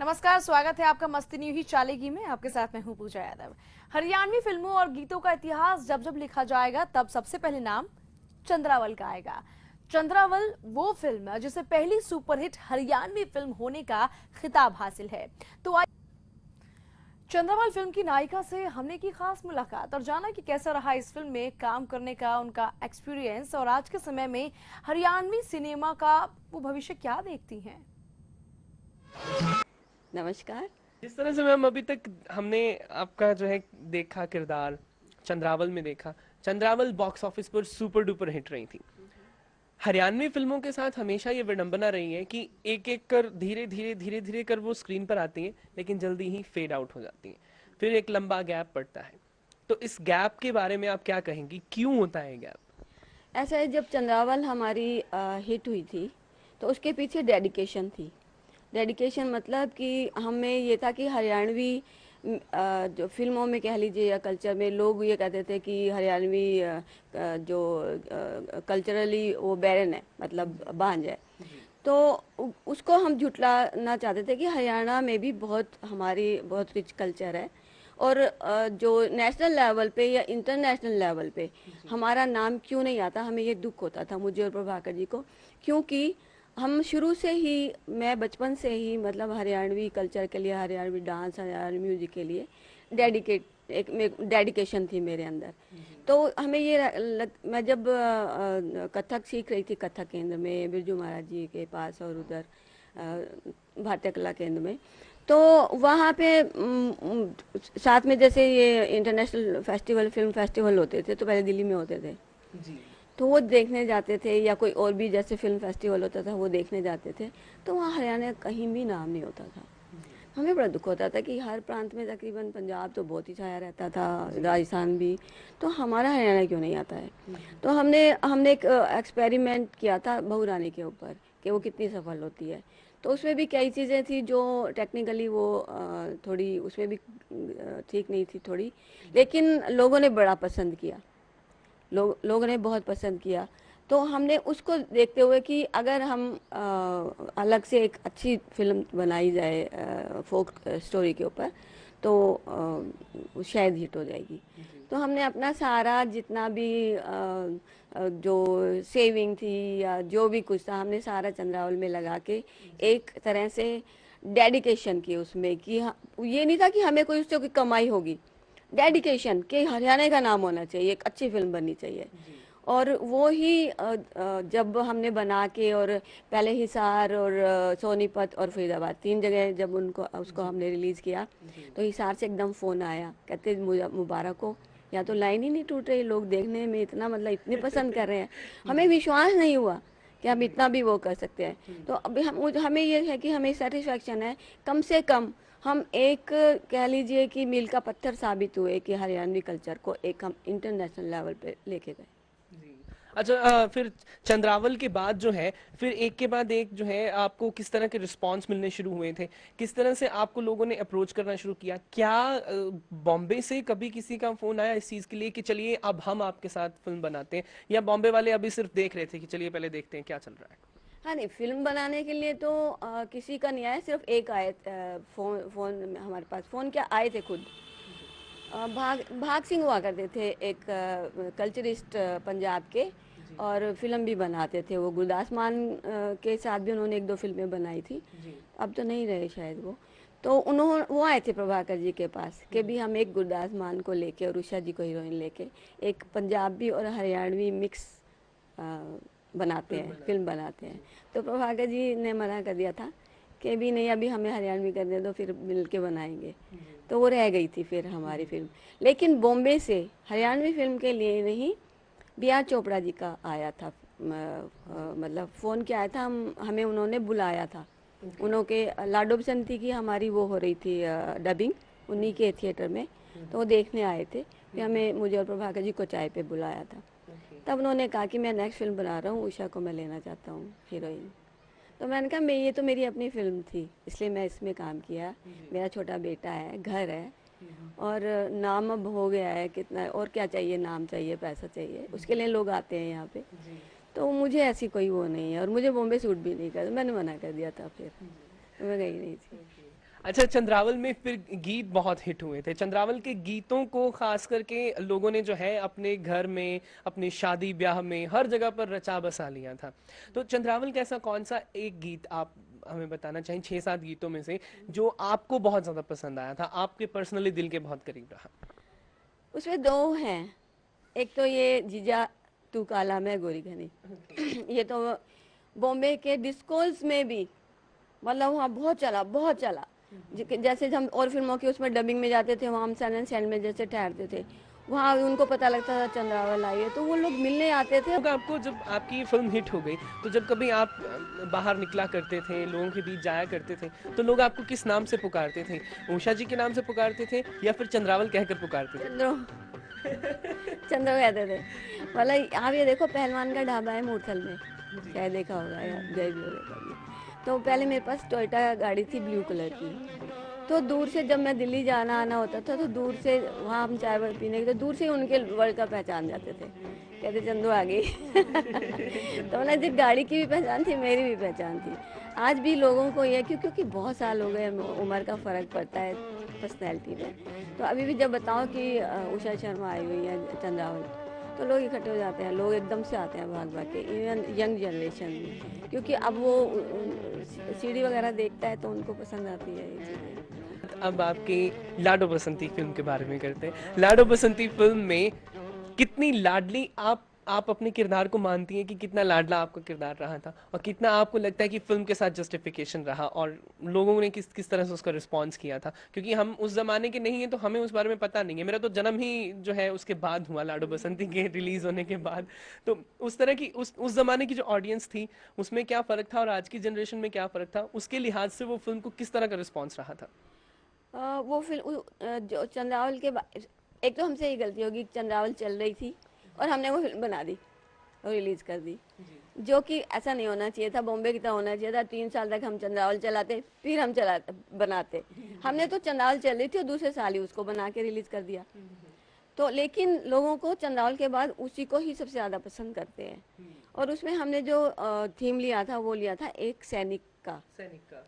नमस्कार, स्वागत है आपका मस्ती न्यू ही चालेगी में। आपके साथ मैं हूं पूजा यादव। हरियाणवी फिल्मों और गीतों का इतिहास जब जब लिखा जाएगा तब सबसे पहले नाम चंद्रावल का आएगा। चंद्रावल वो फिल्म जिसे पहली सुपरहिट हरियाणवी फिल्म होने का खिताब हासिल है। तो चंद्रावल फिल्म की नायिका से हमने की खास मुलाकात और जाना कि कैसा रहा इस फिल्म में काम करने का उनका एक्सपीरियंस और आज के समय में हरियाणवी सिनेमा का वो भविष्य क्या देखती हैं। नमस्कार। जिस तरह से मैम अभी तक हमने आपका जो है देखा किरदार चंद्रावल में देखा, चंद्रावल बॉक्स ऑफिस पर सुपर डुपर हिट रही थी। हरियाणवी फिल्मों के साथ हमेशा ये विडंबना रही है कि एक एक कर धीरे धीरे कर वो स्क्रीन पर आती हैं, लेकिन जल्दी ही फेड आउट हो जाती हैं। फिर एक लंबा गैप पड़ता है। तो इस गैप के बारे में आप क्या कहेंगी, क्यों होता है गैप? ऐसा है, जब चंद्रावल हमारी हिट हुई थी तो उसके पीछे डेडिकेशन थी। डेडिकेशन मतलब कि हमें ये था कि हरियाणवी जो फिल्मों में कह लीजिए या कल्चर में लोग ये कहते थे कि हरियाणवी जो कल्चरली वो बैरन है, मतलब बांझ है। तो उसको हम झुटलाना चाहते थे कि हरियाणा में भी हमारी बहुत रिच कल्चर है और जो नेशनल लेवल पे या इंटरनेशनल लेवल पे हमारा नाम क्यों नहीं आता। हमें ये दुख होता था, मुझे और प्रभाकर जी को, क्योंकि हम शुरू से ही, मैं बचपन से ही मतलब हरियाणवी कल्चर के लिए, हरियाणवी डांस, हरियाणवी म्यूजिक के लिए डेडिकेशन थी मेरे अंदर। तो हमें मैं जब कथक सीख रही थी कथक केंद्र में बिरजू महाराज जी के पास और उधर भारतीय कला केंद्र में, तो वहाँ पे साथ में जैसे ये इंटरनेशनल फेस्टिवल, फिल्म फेस्टिवल होते थे तो पहले दिल्ली में होते थे, जी। तो वो देखने जाते थे, या कोई और भी जैसे फिल्म फेस्टिवल होता था वो देखने जाते थे। तो वहाँ हरियाणा कहीं भी नाम नहीं होता था। हमें बड़ा दुख होता था कि हर प्रांत में तकरीबन, पंजाब तो बहुत ही छाया रहता था, राजस्थान भी, तो हमारा हरियाणा क्यों नहीं आता है। तो हमने हमने एक एक्सपेरिमेंट किया था बहू रानी के ऊपर कि वो कितनी सफल होती है। तो उसमें भी कई चीज़ें थी जो टेक्निकली वो थोड़ी उसमें भी ठीक नहीं थी थोड़ी, लेकिन लोगों ने बड़ा पसंद किया, लोगों ने बहुत पसंद किया। तो हमने उसको देखते हुए कि अगर हम अलग से एक अच्छी फिल्म बनाई जाए फोक स्टोरी के ऊपर, तो शायद हिट हो जाएगी। तो हमने अपना सारा जितना भी जो सेविंग थी या जो भी कुछ था, हमने सारा चंद्रावल में लगा के एक तरह से डेडिकेशन की उसमें, कि ये नहीं था कि हमें कोई उससे कोई कमाई होगी, डेडिकेशन कि हरियाणा का नाम होना चाहिए, एक अच्छी फिल्म बननी चाहिए। और वो ही जब हमने बना के, और पहले हिसार और सोनीपत और फरीदाबाद, 3 जगह जब उनको उसको हमने रिलीज़ किया, तो हिसार से एकदम फ़ोन आया, कहते मुबारक हो, या तो लाइन ही नहीं टूट रही, लोग देखने में इतना मतलब इतने पसंद कर रहे हैं। हमें विश्वास नहीं हुआ कि हम इतना भी वो कर सकते हैं। तो अभी हमें ये है कि हमें सेटिस्फेक्शन है, कम से कम हम एक कह लीजिए कि मील का पत्थर साबित हुए कि हरियाणवी कल्चर को एक हम इंटरनेशनल लेवल पे लेके गए। जी। अच्छा, फिर चंद्रावल के बाद जो है, फिर एक के बाद एक जो है आपको किस तरह के रिस्पांस मिलने शुरू हुए थे? किस तरह से आपको लोगों ने अप्रोच करना शुरू किया? क्या बॉम्बे से कभी किसी का फोन आया इस चीज के लिए कि चलिए अब हम आपके साथ फिल्म बनाते हैं, या बॉम्बे वाले अभी सिर्फ देख रहे थे कि चलिए पहले देखते हैं क्या चल रहा है? हाँ, नहीं, फिल्म बनाने के लिए तो किसी का नहीं आया, सिर्फ एक आए, फोन हमारे पास, फोन क्या आए थे खुद। भाग भाग सिंह हुआ करते थे, एक कल्चरिस्ट पंजाब के, और फिल्म भी बनाते थे वो। गुरदास मान के साथ भी उन्होंने 1-2 फिल्में बनाई थी, जी। अब तो नहीं रहे शायद वो। तो वो आए थे प्रभाकर जी के पास कि भी हम एक गुरदास मान को लेके और उषा जी को हीरोइन लेके एक पंजाबी और हरियाणवी मिक्स बनाते हैं, फिल्म बनाते हैं। तो प्रभाकर जी ने मना कर दिया था कि भी नहीं, अभी हमें हरियाणवी करने दो, फिर मिल के बनाएंगे। तो वो रह गई थी फिर हमारी फिल्म। लेकिन बॉम्बे से हरियाणवी फिल्म के लिए नहीं, बी.आर. चोपड़ा जी का आया था, मतलब फ़ोन किया आया था, हमें उन्होंने बुलाया था। उन्होंने लाडो बसंती की हमारी वो हो रही थी डबिंग, उन्हीं के थिएटर में, तो वो देखने आए थे। फिर हमें, मुझे और प्रभाकर जी को चाय पे बुलाया था। तब उन्होंने कहा कि मैं नेक्स्ट फिल्म बना रहा हूँ, उषा को मैं लेना चाहता हूँ हीरोइन। तो मैंने कहा, मैं, ये तो मेरी अपनी फिल्म थी, इसलिए मैं इसमें काम किया। मेरा छोटा बेटा है, घर है, और नाम अब हो गया है, कितना और क्या चाहिए, नाम चाहिए, पैसा चाहिए, उसके लिए लोग आते हैं यहाँ पे। तो मुझे ऐसी कोई वो नहीं है, और मुझे बॉम्बे सूट भी नहीं कर, मैंने मना कर दिया था फिर, तो मैं गई नहीं थी। अच्छा, चंद्रावल में फिर गीत बहुत हिट हुए थे। चंद्रावल के गीतों को खास करके लोगों ने जो है अपने घर में, अपने शादी ब्याह में, हर जगह पर रचा बसा लिया था। तो चंद्रावल कैसा कौन सा एक गीत आप हमें बताना चाहिए 6-7 गीतों में से जो आपको बहुत ज्यादा पसंद आया था, आपके पर्सनली दिल के बहुत करीब रहा? उसमें दो हैं। एक तो ये जीजा तू काला मैं गोरी घनी ये तो बॉम्बे के डिस्कोल्स में भी मतलब वहाँ बहुत चला, बहुत चला। जैसे हम और फिल्मों की उसमें डबिंग में जाते थे, वहाँ हम सैन सैन में जैसे ठहरते थे, वहाँ उनको पता लगता था चंद्रावल आई है तो वो लोग मिलने आते थे। लोग आपको, जब आपकी फिल्म हिट हो गई तो जब कभी आप बाहर निकला करते थे, लोगों के बीच जाया करते थे, तो लोग आपको किस नाम से पुकारते थे? उषा जी के नाम से पुकारते थे या फिर चंद्रावल कहकर पुकारते थे? चंद्रो चंद्रो कहते थे। मतलब आप ये देखो, पहलवान का ढाबा है मूर्थल में, शायद देखा होगा या जय भी होगा। तो पहले मेरे पास टोयोटा गाड़ी थी ब्लू कलर की, तो दूर से जब मैं दिल्ली जाना आना होता था तो दूर से वहाँ हम चाय वाय पीने के, तो दूर से ही उनके वर्ड का पहचान जाते थे, कहते चंदू आ गई तो मतलब जिस गाड़ी की भी पहचान थी, मेरी भी पहचान थी। आज भी लोगों को ये क्योंकि बहुत साल हो गए, उम्र का फ़र्क पड़ता है पर्सनैलिटी में, तो अभी भी जब बताओ कि उषा शर्मा आई हुई है चंद्रावल, तो लोग इकट्ठे हो जाते हैं, लोग एकदम से आते हैं भाग भाग के, इवन यंग जनरेशन में, क्योंकि अब वो सीडी वगैरह देखता है तो उनको पसंद आती है ये चीज़ें। अब आपकी लाडो बसंती फिल्म के बारे में करते हैं। लाडो बसंती फिल्म में कितनी लाडली आप अपने किरदार को मानती हैं कि कितना लाडला आपका किरदार रहा था, और कितना आपको लगता है कि फिल्म के साथ जस्टिफिकेशन रहा और लोगों ने किस किस तरह से उसका रिस्पांस किया था? क्योंकि हम उस जमाने के नहीं है तो हमें उस बारे में पता नहीं है। मेरा तो जन्म ही जो है उसके बाद हुआ, लाडो बसंती के रिलीज होने के बाद। तो उस तरह की उस जमाने की जो ऑडियंस थी उसमें क्या फर्क था और आज की जनरेशन में क्या फर्क था, उसके लिहाज से वो फिल्म को किस तरह का रिस्पॉन्स रहा था? वो फिल्म जो चंद्रावल के एक तो हमसे ये गलती होगी, चंद्रावल चल रही थी और हमने वो फिल्म बना दी और रिलीज कर दी, जो कि ऐसा नहीं होना चाहिए था। बॉम्बे की तरह होना चाहिए था, 3 साल तक हम चंद्रावल चलाते, फिर हम बनाते। हमने तो चंद्रावल चल रही थी और दूसरे साल ही उसको बना के रिलीज कर दिया। तो लेकिन लोगों को चंद्रावल के बाद उसी को ही सबसे ज़्यादा पसंद करते हैं। और उसमें हमने जो थीम लिया था वो लिया था एक सैनिक का।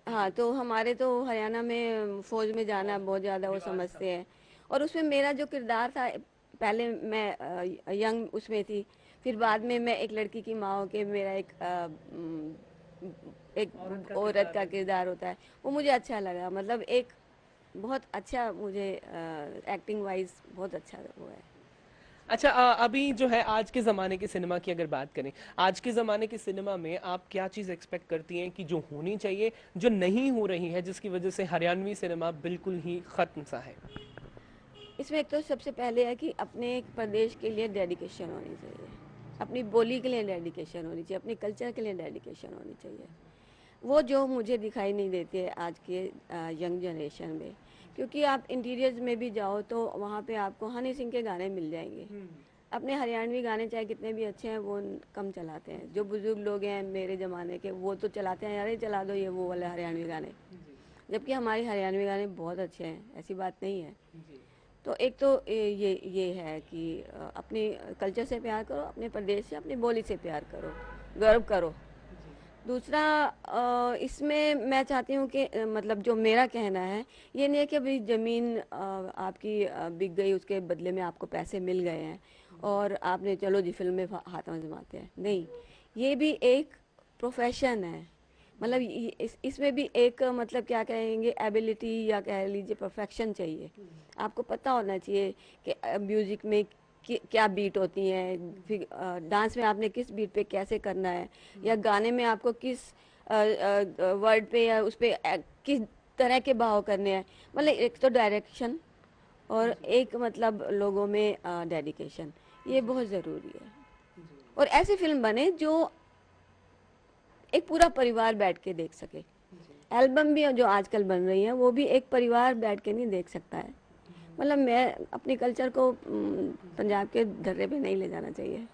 हाँ, तो हमारे तो हरियाणा में फौज में जाना बहुत ज़्यादा वो समझते हैं। और उसमें मेरा जो किरदार था, पहले मैं यंग उसमें थी, फिर बाद में मैं एक लड़की की माँ होके मेरा एक औरत का किरदार होता है, वो मुझे अच्छा लगा। मतलब एक बहुत अच्छा मुझे एक्टिंग वाइज बहुत अच्छा हुआ है। अच्छा, अभी जो है आज के ज़माने के सिनेमा की अगर बात करें, आज के ज़माने के सिनेमा में आप क्या चीज़ एक्सपेक्ट करती हैं कि जो होनी चाहिए, जो नहीं हो रही है, जिसकी वजह से हरियाणवी सिनेमा बिल्कुल ही ख़त्म सा है? इसमें एक तो सबसे पहले है कि अपने प्रदेश के लिए डेडिकेशन होनी चाहिए, अपनी बोली के लिए डेडिकेशन होनी चाहिए, अपने कल्चर के लिए डेडिकेशन होनी चाहिए। वो जो मुझे दिखाई नहीं देती है आज के यंग जनरेशन में। क्योंकि आप इंटीरियर्स में भी जाओ तो वहाँ पे आपको हनी सिंह के गाने मिल जाएंगे। अपने हरियाणवी गाने चाहे कितने भी अच्छे हैं वो कम चलाते हैं। जो बुजुर्ग लोग हैं मेरे ज़माने के, वो तो चलाते हैं, यार ये चला दो ये वो वाले हरियाणवी गाने, जबकि हमारे हरियाणवी गाने बहुत अच्छे हैं, ऐसी बात नहीं है। तो एक तो ये है कि अपने कल्चर से प्यार करो, अपने प्रदेश से, अपनी बोली से प्यार करो, गर्व करो। दूसरा इसमें मैं चाहती हूँ कि मतलब जो मेरा कहना है ये नहीं है कि अभी ज़मीन आपकी बिक गई, उसके बदले में आपको पैसे मिल गए हैं और आपने चलो जी फिल्म में हाथ आजमाते हैं। नहीं, ये भी एक प्रोफेशन है। मतलब इसमें भी एक मतलब क्या कहेंगे, एबिलिटी या कह लीजिए परफेक्शन चाहिए। आपको पता होना चाहिए कि म्यूज़िक में क्या बीट होती है, फिर डांस में आपने किस बीट पे कैसे करना है, या गाने में आपको किस वर्ड पे या उस पे किस तरह के भाव करने हैं। मतलब एक तो डायरेक्शन और एक मतलब लोगों में डेडिकेशन, ये बहुत ज़रूरी है। और ऐसी फिल्म बने जो एक पूरा परिवार बैठ के देख सके। एल्बम भी जो आजकल बन रही है वो भी एक परिवार बैठ के नहीं देख सकता है। मतलब मैं अपने कल्चर को पंजाब के धर्रे पे नहीं ले जाना चाहिए।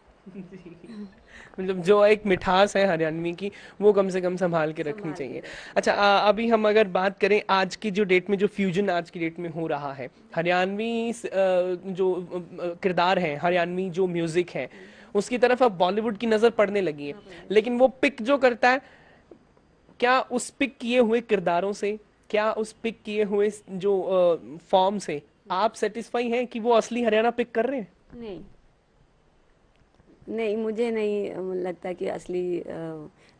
मतलब जो एक मिठास है हरियाणवी की, वो कम से कम संभाल के रखनी चाहिए। अच्छा, अभी हम अगर बात करें आज की जो डेट में, जो फ्यूजन आज की डेट में हो रहा है, हरियाणवी जो किरदार है, हरियाणवी जो म्यूजिक है, उसकी तरफ अब बॉलीवुड की नज़र पड़ने लगी है, लेकिन वो पिक जो करता है, क्या उस पिक किए हुए किरदारों से क्या उस पिक किए हुए जो फॉर्म से आप सेटिस्फाई हैं कि वो असली हरियाणा पिक कर रहे हैं? नहीं नहीं, मुझे नहीं लगता कि असली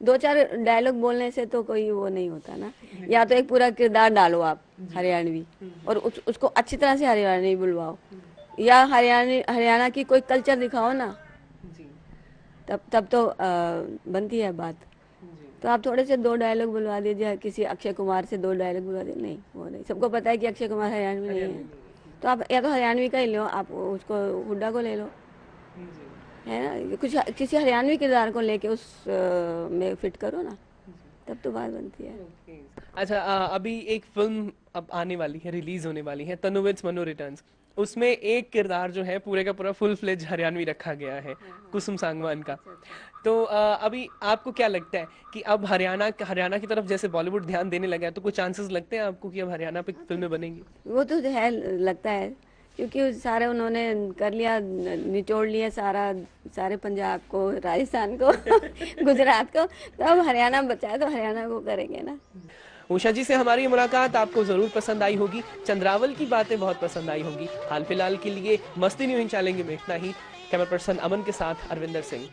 दो चार डायलॉग बोलने से तो कोई वो नहीं होता ना। या तो एक पूरा किरदार डालो आप हरियाणवी और उसको अच्छी तरह से हरियाणवी बुलवाओ, या हरियाणा की कोई कल्चर दिखाओ ना, तब तो बनती है बात। तो आप थोड़े से दो डायलॉग बुलवा दीजिए, किसी अक्षय कुमार से दो डायलॉग बुलवा दीजिए, नहीं वो नहीं, सबको पता है कि अक्षय कुमार हरियाणवी नहीं है, तो आप या तो हरियाणवी का ही लो, आप उसको हुड्डा को ले लो, है ना, कुछ किसी हरियाणवी किरदार को लेके उस में फिट करो ना, तब तो बात बनती है। अच्छा, अभी एक फिल्म अब आने वाली है, रिलीज होने वाली है, तनु विद्स मनु रिटर्न्स। उसमें एक किरदार जो है पूरे का पूरा फुल फ्लेज हरियाणवी रखा गया है, कुसुम सांगवान का। तो अभी आपको क्या लगता है कि अब हरियाणा की तरफ जैसे बॉलीवुड ध्यान देने लगा है, तो कुछ चांसेस लगते हैं आपको कि अब हरियाणा पे फिल्में बनेंगी? वो तो है, लगता है, क्योंकि सारे उन्होंने कर लिया, निचोड़ लिया सारे पंजाब को, राजस्थान को गुजरात को, तो अब हरियाणा बचा है, तो हरियाणा को करेंगे ना। उषा जी से हमारी मुलाकात आपको जरूर पसंद आई होगी, चंद्रावल की बातें बहुत पसंद आई होंगी। हाल फिलहाल के लिए मस्ती न्यूज़ चैलेंज में इतना ही। कैमरा पर्सन अमन के साथ अरविंदर सिंह।